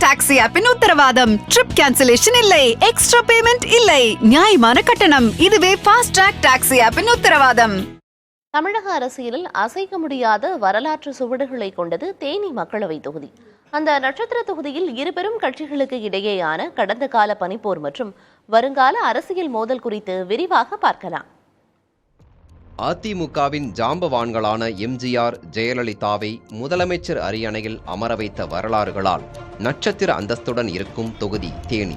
Taxi ஆப்பின் உத்தரவாதம். Trip cancellation இல்லை, எக்ஸ்ட்ரா பேமெண்ட் இல்லை, நியாயமான கட்டணம். இதுவே ஃபாஸ்ட் ட்ராக் டாக்ஸி ஆப்பின் உத்தரவாதம். தமிழக அரசியலில் அசைக்க முடியாத வரலாற்று சுவடுகளை கொண்டது தேனி மக்களவை தொகுதி. அந்த நட்சத்திர தொகுதியில் இருபெரும் கட்சிகளுக்கு இடையேயான கடந்த கால பனிப்போர் மற்றும் வருங்கால அரசியல் மோதல் குறித்து விரிவாக பார்க்கலாம். அதிமுகவின் ஜாம்பவான்களான எம்ஜிஆர், ஜெயலலிதாவை முதலமைச்சர் அரியணையில் அமர வைத்த வரலாறுகளால் நட்சத்திர அந்தஸ்துடன் இருக்கும் தொகுதி தேனி.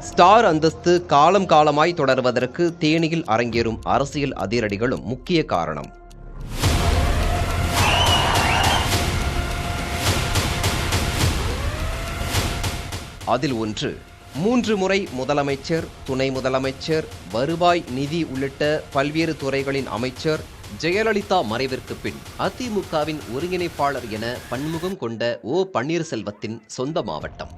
ஸ்டார் அந்தஸ்து காலம் காலமாய் தொடர்வதற்கு தேனியில் அரங்கேறும் அரசியல் அதிரடிகளும் முக்கிய காரணம். அதில் ஒன்று, 3 முறை முதலமைச்சர், துணை முதலமைச்சர், வருவாய், நிதி உள்ளிட்ட பல்வேறு துறைகளின் அமைச்சர் ஜெயலலிதா மறைவிற்கு பின் அதிமுகவின் ஒருங்கிணைப்பாளர் என பன்முகம் கொண்ட ஓ பன்னீர்செல்வத்தின் சொந்த மாவட்டம்.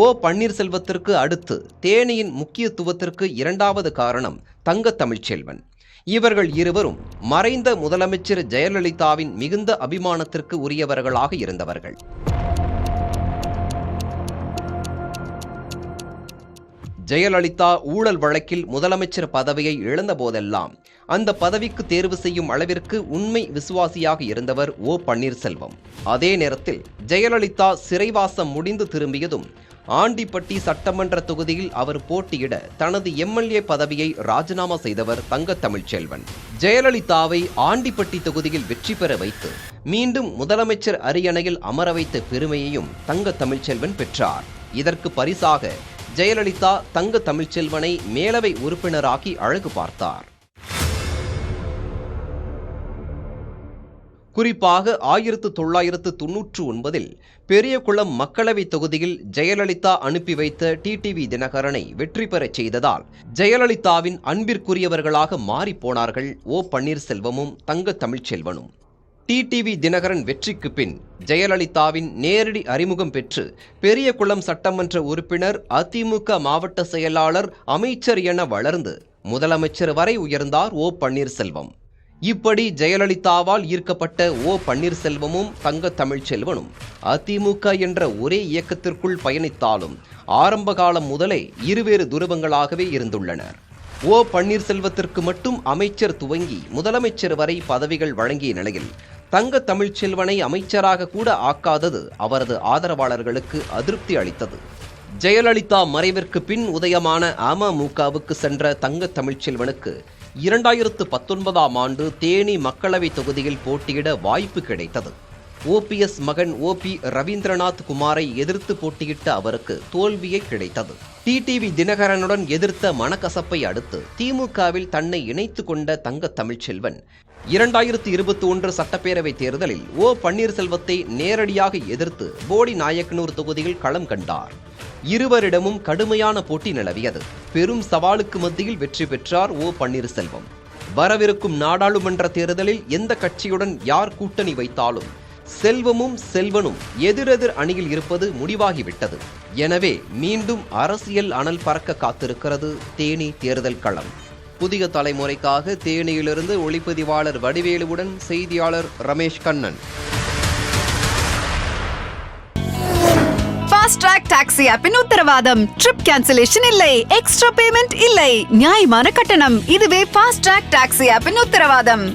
ஓ பன்னீர்செல்வத்திற்கு அடுத்து தேனியின் முக்கியத்துவத்திற்கு இரண்டாவது காரணம் தங்க தமிழ்ச்செல்வன். இவர்கள் இருவரும் மறைந்த முதலமைச்சர் ஜெயலலிதாவின் மிகுந்த அபிமானத்திற்கு உரியவர்களாக இருந்தவர்கள். ஜெயலலிதா ஊழல் வழக்கில் முதலமைச்சர் பதவியை இழந்த போதெல்லாம் அந்த பதவிக்கு தேர்வு செய்யும் அளவிற்கு உண்மை விசுவாசியாக இருந்தவர் ஓ பன்னீர்செல்வம். அதே நேரத்தில் ஜெயலலிதா சிறைவாசம் முடிந்து திரும்பியதும் ஆண்டிப்பட்டி சட்டமன்ற தொகுதியில் அவர் போட்டியிட தனது எம்எல்ஏ பதவியை ராஜினாமா செய்தவர் தங்க தமிழ்ச்செல்வன். ஜெயலலிதாவை ஆண்டிப்பட்டி தொகுதியில் வெற்றி பெற வைத்து மீண்டும் முதலமைச்சர் அரியணையில் அமர வைத்த பெருமையையும் தங்க தமிழ்ச்செல்வன் பெற்றார். இதற்கு பரிசாக ஜெயலலிதா தங்க தமிழ்ச்செல்வனை மேலவை உறுப்பினராக்கி அழகு பார்த்தார். குறிப்பாக 1999 பெரியகுளம் மக்களவை தொகுதியில் ஜெயலலிதா அனுப்பி வைத்த டிடிவி தினகரனை வெற்றி பெறச் செய்ததால் ஜெயலலிதாவின் அன்பிற்குரியவர்களாக மாறிப்போனார்கள் ஓ பன்னீர்செல்வமும் தங்க தமிழ்ச்செல்வனும். டிடிவி தினகரன் வெற்றிக்கு பின் ஜெயலலிதாவின் நேரடி அறிமுகம் பெற்று பெரியகுளம் சட்டமன்ற உறுப்பினர், அதிமுக மாவட்ட செயலாளர், அமைச்சர் என வளர்ந்து முதலமைச்சர் வரை உயர்ந்தார் ஓ பன்னீர்செல்வம். இப்படி ஜெயலலிதாவால் ஈர்க்கப்பட்ட ஓ பன்னீர்செல்வமும் தங்க தமிழ்ச்செல்வனும் அதிமுக என்ற ஒரே இயக்கத்திற்குள் பயணித்தாலும் ஆரம்ப காலம் முதலே இருவேறு துருவங்களாகவே இருந்துள்ளனர். ஓ பன்னீர்செல்வத்திற்கு மட்டும் அமைச்சர் துவங்கி முதலமைச்சர் வரை பதவிகள் வழங்கிய நிலையில் தங்க தமிழ்ச்செல்வனை அமைச்சராக கூட ஆக்காதது அவரது ஆதரவாளர்களுக்கு அதிருப்தி அளித்தது. ஜெயலலிதா மறைவிற்கு பின் உதயமான அமமுகவுக்கு சென்ற தங்க தமிழ்ச்செல்வனுக்கு 2019ஆம் ஆண்டு தேனி மக்களவை தொகுதியில் போட்டியிட வாய்ப்பு கிடைத்தது. ஓபிஎஸ் மகன் ஓபி ரவீந்திரநாத் குமாரை எதிர்த்து போட்டியிட்ட அவருக்கு தோல்வியே கிடைத்தது. டிடிவி தினகரனுடன் எதிர்த்த மனக்கசப்பை அடுத்து திமுகவில் தன்னை இணைத்து கொண்ட தங்க தமிழ்ச்செல்வன் 2021 சட்டப்பேரவை தேர்தலில் ஓ பன்னீர்செல்வத்தை நேரடியாக எதிர்த்து போடி நாயக்கனூர் தொகுதியில் களம் கண்டார். இருவரிடமும் கடுமையான போட்டி நிலவியது. பெரும் சவாலுக்கு மத்தியில் வெற்றி பெற்றார் ஓ பன்னீர்செல்வம். வரவிருக்கும் நாடாளுமன்ற தேர்தலில் எந்த கட்சியுடன் யார் கூட்டணி வைத்தாலும் செல்வமும் செல்வனும் எதிரெதிர் அணியில் இருப்பது முடிவாகிவிட்டது. எனவே மீண்டும் அரசியல் அனல் பறக்க காத்திருக்கிறது தேனி தேர்தல் களம். புதிய தலைமுறைக்காக தேனியிலிருந்து ஒளிப்பதிவாளர் வடிவேலுவுடன் செய்தியாளர் Ramesh Kannan. Fast track taxi ஆப்பின் உத்தரவாதம். ட்ரிப் கேன்சலேஷன் இல்லை, எக்ஸ்ட்ரா பேமெண்ட் இல்லை, நியாயமான கட்டணம். இதுவே ஃபாஸ்ட் ட்ராக் டாக்ஸி ஆப்பின் உத்தரவாதம்.